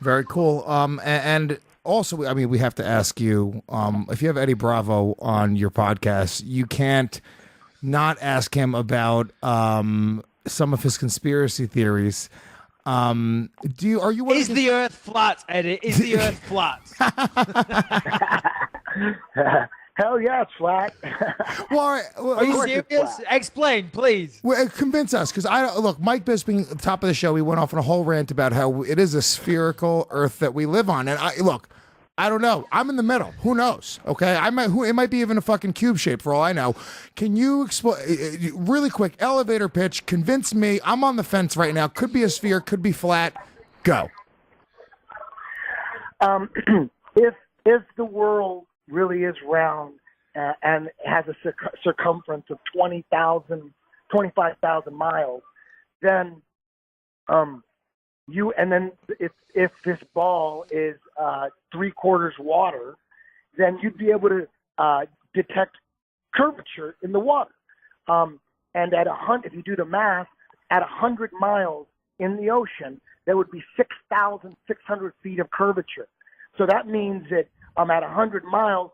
Very cool. And also, I mean, we have to ask you, if you have Eddie Bravo on your podcast, you can't not ask him about some of his conspiracy theories. Are you one Is of the Earth flat, Eddie? Is the Earth flat? Hell yeah, it's flat. Are you serious? Explain, please. Well, convince us, because look, Mike Bisping, at the top of the show, he went off on a whole rant about how it is a spherical Earth that we live on, and I don't know. I'm in the middle. Who knows? Okay, it might be even a fucking cube shape for all I know. Can you explain really quick? Elevator pitch. Convince me. I'm on the fence right now. Could be a sphere. Could be flat. Go. If the world really is round and has a circumference of 25,000 miles, then if this ball is 3/4 water, then you'd be able to detect curvature in the water. And if you do the math, at 100 miles in the ocean, there would be 6,600 feet of curvature. So that means that at 100 miles,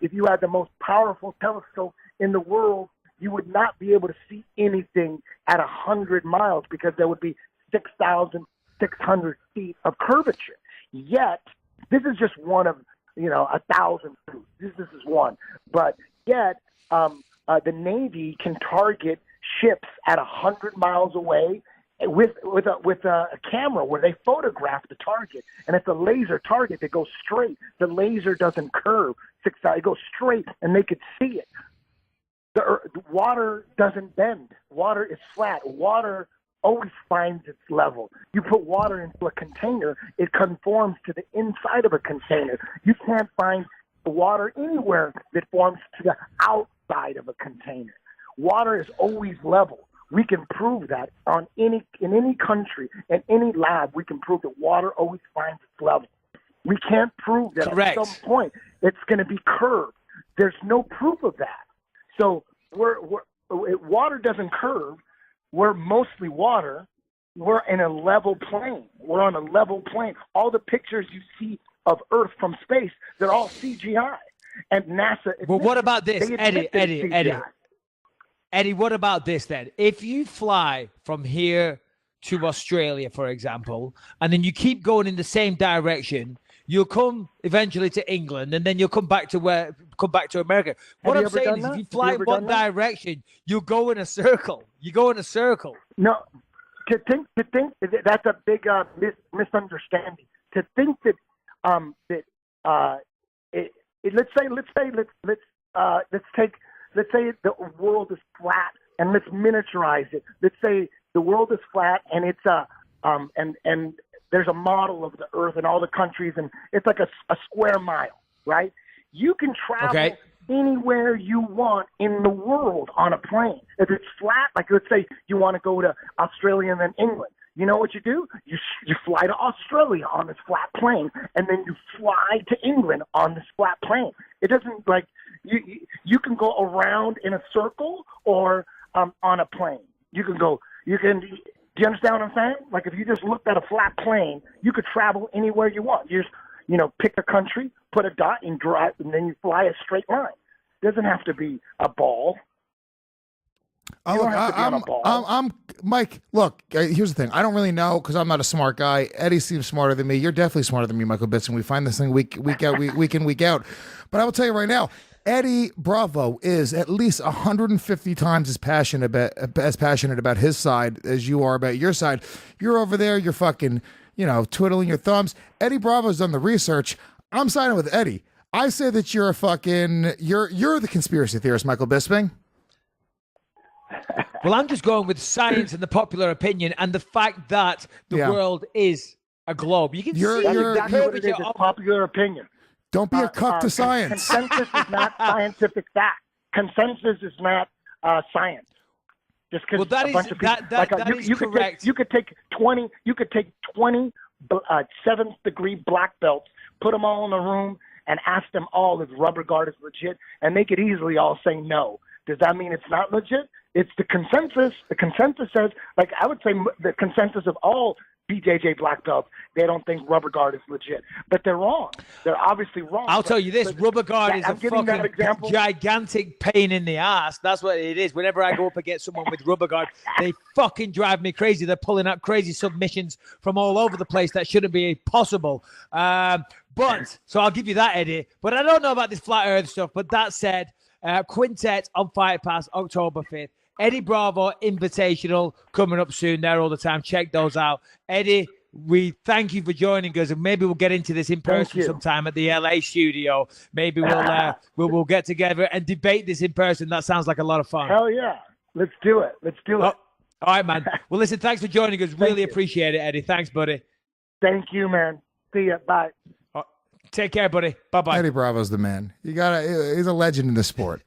if you had the most powerful telescope in the world, you would not be able to see anything at 100 miles because there would be 6,600 feet of curvature. Yet, this is just one of 1,000 proofs. This is one, but yet the Navy can target ships at 100 miles away with a camera where they photograph the target, and it's a laser target that goes straight. The laser doesn't curve it goes straight, and they could see it. The water doesn't bend. Water is flat. Water always finds its level. You put water into a container, it conforms to the inside of a container. You can't find water anywhere that forms to the outside of a container. Water is always level. We can prove that in any country, in any lab, we can prove that water always finds its level. We can't prove that Correct. At some point it's going to be curved. There's no proof of that. So water doesn't curve. We're mostly water. We're in a level plane. We're on a level plane. All the pictures you see of Earth from space, they're all CGI. And NASA. Well, what about this, Eddie? Eddie, what about this then? If you fly from here to Australia, for example, and then you keep going in the same direction, you'll come eventually to England, and then you'll come back to America. What I'm saying is, if you fly in one direction, you'll go in a circle. You go in a circle. No, to think that's a big misunderstanding. To think that let's say the world is flat, and let's miniaturize it. Let's say the world is flat, and it's and there's a model of the Earth in all the countries, and it's like a square mile, right? You can travel anywhere you want in the world on a plane. If it's flat, like let's say you want to go to Australia and then England, you know what you do? You fly to Australia on this flat plane, and then you fly to England on this flat plane. It doesn't like you can go around in a circle or on a plane. Do you understand what I'm saying? Like if you just looked at a flat plane, you could travel anywhere you want. You just, pick a country, put a dot, and drive, and then you fly a straight line. It doesn't have to be a ball. I'm Mike. Look, here's the thing. I don't really know because I'm not a smart guy. Eddie seems smarter than me. You're definitely smarter than me, Michael Bisping. We find this thing week in, week out. But I will tell you right now, Eddie Bravo is at least 150 times as passionate about his side as you are about your side. You're over there. You're fucking, twiddling your thumbs. Eddie Bravo's done the research. I'm siding with Eddie. I say that you're you're the conspiracy theorist, Michael Bisping. Well, I'm just going with science and the popular opinion and the fact that the world is a globe. You can see exactly what it is. It's popular opinion. Don't be a cuck to science. Consensus is not scientific fact. Consensus is not science. Just because a bunch of people, that is correct. You could take 20 seventh degree black belts, put them all in a room, and ask them all if rubber guard is legit, and they could easily all say no. Does that mean it's not legit? It's the consensus. The consensus says, I would say the consensus of all BJJ black belts, they don't think rubber guard is legit. But they're wrong. They're obviously wrong. I'll tell you this, rubber guard is a fucking gigantic pain in the ass. That's what it is. Whenever I go up against someone with rubber guard, they fucking drive me crazy. They're pulling out crazy submissions from all over the place that shouldn't be possible. But, so I'll give you that, Eddie. But I don't know about this flat earth stuff. But that said, Quintet on Fight Pass, October 5th. Eddie Bravo Invitational coming up soon there all the time. Check those out. Eddie, we thank you for joining us, and maybe we'll get into this in person sometime at the LA studio. Maybe we'll get together and debate this in person. That sounds like a lot of fun. Hell yeah. Let's do it. All right, man. Well, listen, thanks for joining us. Really appreciate it, Eddie. Thanks, buddy. Thank you, man. See ya. Bye. Take care, buddy. Bye-bye. Eddie Bravo's the man. He's a legend in the sport.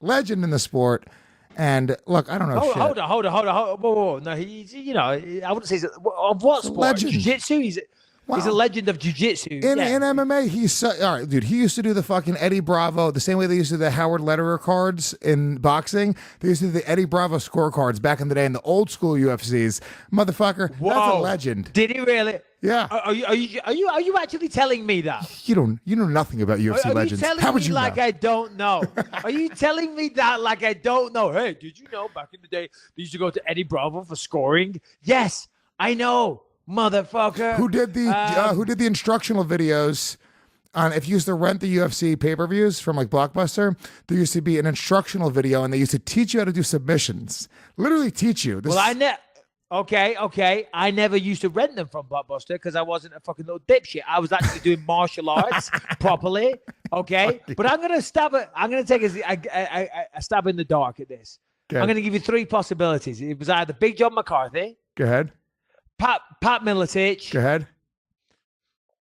And look, I don't know. Hold on. Whoa. No, he's, I wouldn't say of what sport? Legend. Jiu-jitsu. He's a legend of jiu-jitsu. In MMA, all right, dude. He used to do the fucking Eddie Bravo the same way they used to do the Howard Lederer cards in boxing. They used to do the Eddie Bravo scorecards back in the day in the old school UFCs. Motherfucker, Whoa. That's a legend. Did he really? Yeah. Are you actually telling me that? You know nothing about UFC legends. How would you like know? I don't know? Are you telling me that like I don't know? Hey, did you know back in the day they used to go to Eddie Bravo for scoring? Yes, I know, motherfucker. Who did the instructional videos on if you used to rent the UFC pay-per-views from like Blockbuster? There used to be an instructional video and they used to teach you how to do submissions. Literally teach you. Okay. I never used to rent them from Blockbuster because I wasn't a fucking little dipshit. I was actually doing martial arts properly. Okay, but I'm gonna take a stab in the dark at this. I'm gonna give you three possibilities. It was either Big John McCarthy. Go ahead. Pat Miletich. Go ahead.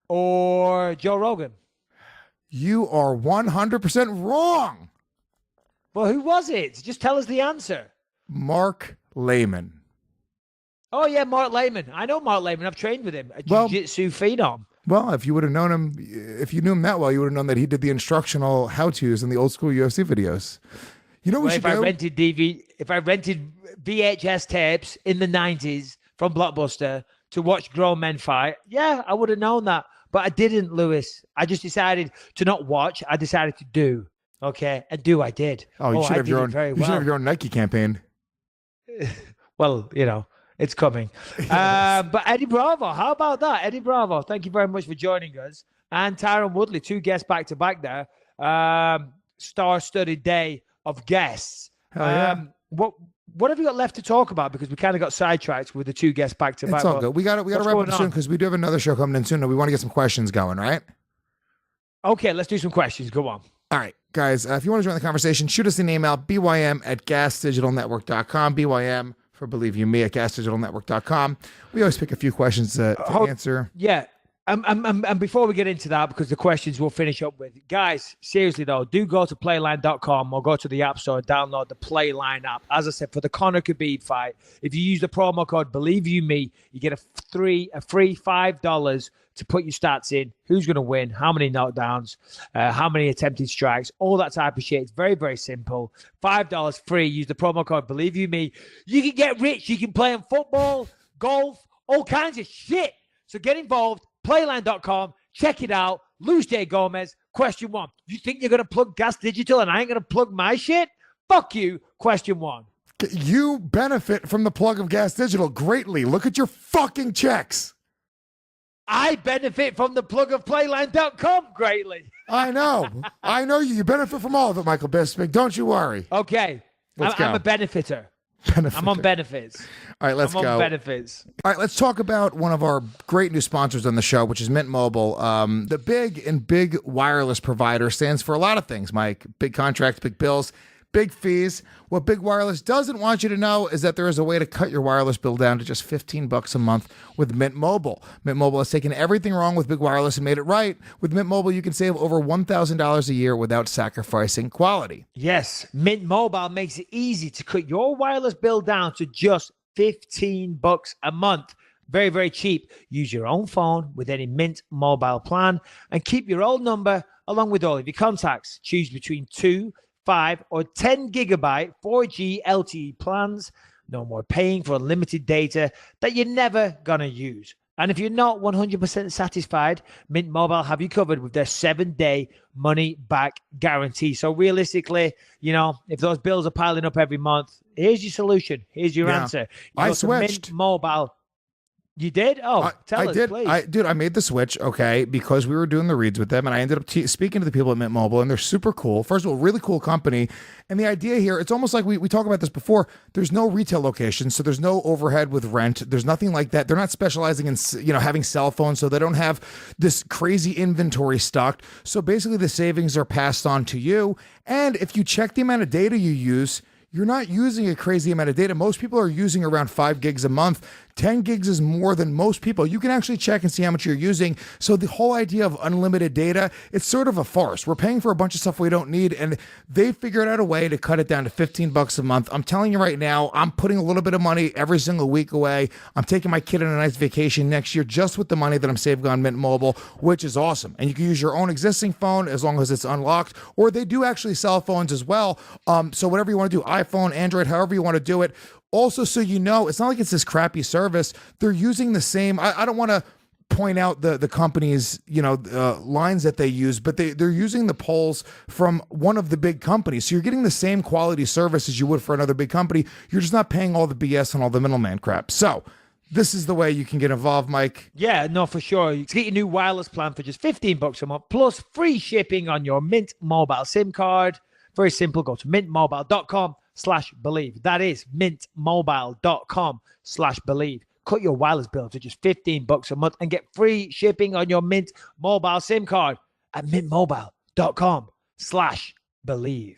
Or Joe Rogan. You are 100% wrong. Well, who was it? Just tell us the answer. Mark Lehman. Oh, yeah, Mark Lehman. I know Mark Lehman. I've trained with him. A jiu-jitsu phenom. Well, if you would have known him, if you knew him that well, you would have known that he did the instructional how-tos in the old school UFC videos. You know what we should do? If I rented VHS tapes in the 90s from Blockbuster to watch grown men fight, yeah, I would have known that. But I didn't, Lewis. I just decided to not watch. I decided to do. Okay? And I did. Oh, you should have your own Nike campaign. Well, it's coming. But Eddie Bravo, how about that? Eddie Bravo, thank you very much for joining us. And Tyron Woodley, 2 guests back-to-back there. Star-studded day of guests. Hell yeah. What have you got left to talk about? Because we kind of got sidetracked with the 2 guests back-to-back. It's all good. We got to wrap up soon because we do have another show coming in soon. And we want to get some questions going, right? Okay, let's do some questions. Go on. All right, guys. If you want to join the conversation, shoot us an email, bym@gasdigitalnetwork.com. BYM for Believe You Me at gasdigitalnetwork.com. We always pick a few questions to answer. Yeah. And before we get into that, because the questions we'll finish up with, guys, seriously though, do go to playline.com or go to the App Store and download the Playline app. As I said, for the Conor Khabib fight, if you use the promo code Believe You Me, you get a free $5 to put your stats in. Who's going to win? How many knockdowns? How many attempted strikes? All that type of shit. It's very, very simple. $5 free. Use the promo code Believe You Me. You can get rich. You can play on football, golf, all kinds of shit. So get involved. Playline.com. Check it out. Luis J. Gomez. Question 1. You think you're going to plug Gas Digital and I ain't going to plug my shit? Fuck you. Question 1. You benefit from the plug of Gas Digital greatly. Look at your fucking checks. I benefit from the plug of Playline.com greatly. I know. You benefit from all of it, Michael Bisping. Don't you worry. Okay. I'm a benefiter. I'm on benefits. All right, let's go. I'm on benefits. All right, let's talk about one of our great new sponsors on the show, which is Mint Mobile. The big wireless provider stands for a lot of things, Mike. Big contracts, big bills, big fees. What Big Wireless doesn't want you to know is that there is a way to cut your wireless bill down to just $15 a month with Mint Mobile. Mint Mobile has taken everything wrong with Big Wireless and made it right. With Mint Mobile, you can save over $1,000 a year without sacrificing quality. Yes, Mint Mobile makes it easy to cut your wireless bill down to just $15 a month. Very, very cheap. Use your own phone with any Mint Mobile plan and keep your old number along with all of your contacts. Choose between 2, 5 or 10 gigabyte 4G LTE plans. No more paying for unlimited data that you're never gonna use. And if you're not 100% satisfied, Mint Mobile have you covered with their 7-day money-back guarantee. So realistically, if those bills are piling up every month, here's your solution. Here's your answer. You I go to switched. Mint Mobile. You did? Oh, tell us, did. please. Dude, I made the switch, okay, because we were doing the reads with them, and I ended up speaking to the people at Mint Mobile, and they're super cool. First of all, really cool company. And the idea here, it's almost like we talked about this before. There's no retail location, so there's no overhead with rent. There's nothing like that. They're not specializing in, having cell phones, so they don't have this crazy inventory stocked. So basically, the savings are passed on to you. And if you check the amount of data you use, you're not using a crazy amount of data. Most people are using around 5 gigs a month. 10 gigs is more than most people. You can actually check and see how much you're using. So the whole idea of unlimited data, it's sort of a farce. We're paying for a bunch of stuff we don't need, and they figured out a way to cut it down to $15 a month. I'm telling you right now, I'm putting a little bit of money every single week away. I'm taking my kid on a nice vacation next year just with the money that I'm saving on Mint Mobile, which is awesome. And you can use your own existing phone as long as it's unlocked, or they do actually sell phones as well. So whatever you want to do, iPhone, Android, however you want to do it. Also, so it's not like it's this crappy service. They're using the same. I don't want to point out the company's lines that they use, but they're using the polls from one of the big companies. So you're getting the same quality service as you would for another big company. You're just not paying all the BS and all the middleman crap. So this is the way you can get involved, Mike. Yeah, no, for sure. You get your new wireless plan for just $15 a month, plus free shipping on your Mint Mobile SIM card. Very simple. Go to mintmobile.com/believe. That is mintmobile.com/believe. Cut your wireless bill to just $15 a month and get free shipping on your Mint Mobile SIM card at mintmobile.com/believe.